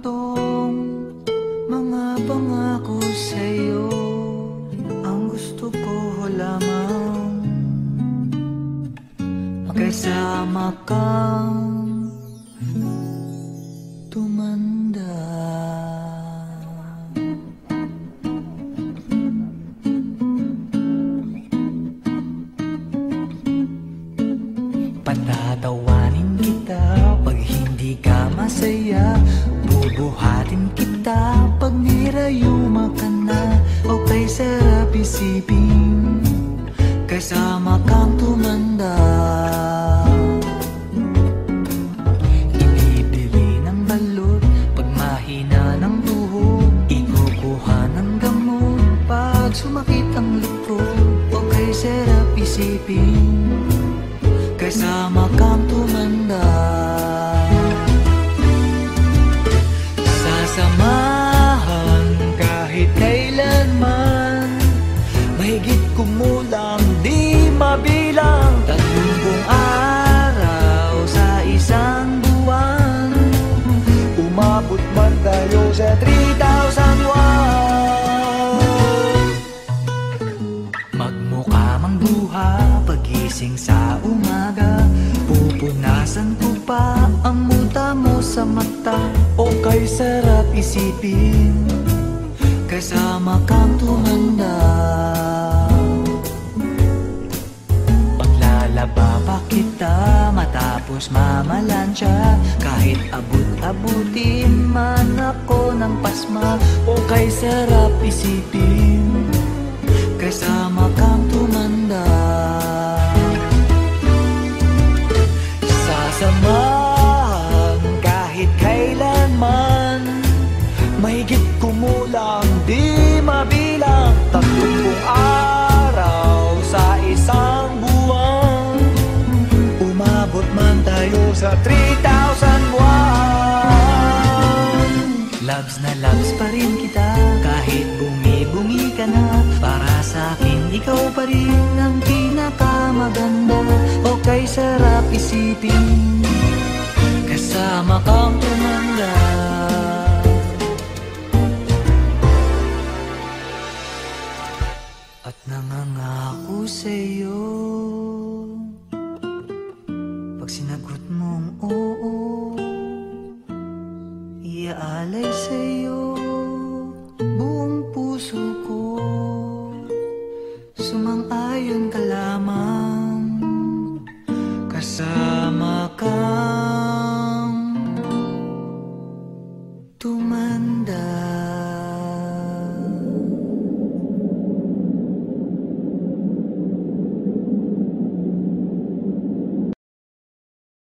tong mga pangako sa'yo. Ang gusto ko lamang magkasama kang tumanda. Patatawanin kita pag hindi ka masaya, bubuhatin kita pag nirayuma ka na. Okay, sarap isipin kasama kang tumanda. Ibibili ng balot pag mahina ng tuhod, ikukuha ng gamot pag sumakit ang lupot. Okay, sarap isipin kasama kang tumanda. Sasamahan kahit kailanman, mahigit kumulang di mabilang. 30 araw sa isang buwan, umabot man tayo sa 3,001. Magmukha mang duha pagising sa umaga, pupunasan ko pa ang muta mo sa mata. Okay, sarap isipin kasama kang tumanda. Paglalaba pa kita matapos mamalansya, kahit abut-abutin man ako ng pasma. Okay, sarap isipin kasama kang tumanda. Sasamahan kahit kailanman, mahigit kumulang di mabilang. 30 araw sa isang buwan, umabot man tayo sa 3,001. Loves na loves pa rin kita kahit bungi-bungi ka na. Para sa akin ikaw pa rin ang pinakamaganda. Okay, sarap isipin kasama kang tumanda. At nangangako sa'yo, pag sinagot mong oo, iaalay sa'yo buong puso ko. Sumang-ayon ka lamang kasama kang tumanda.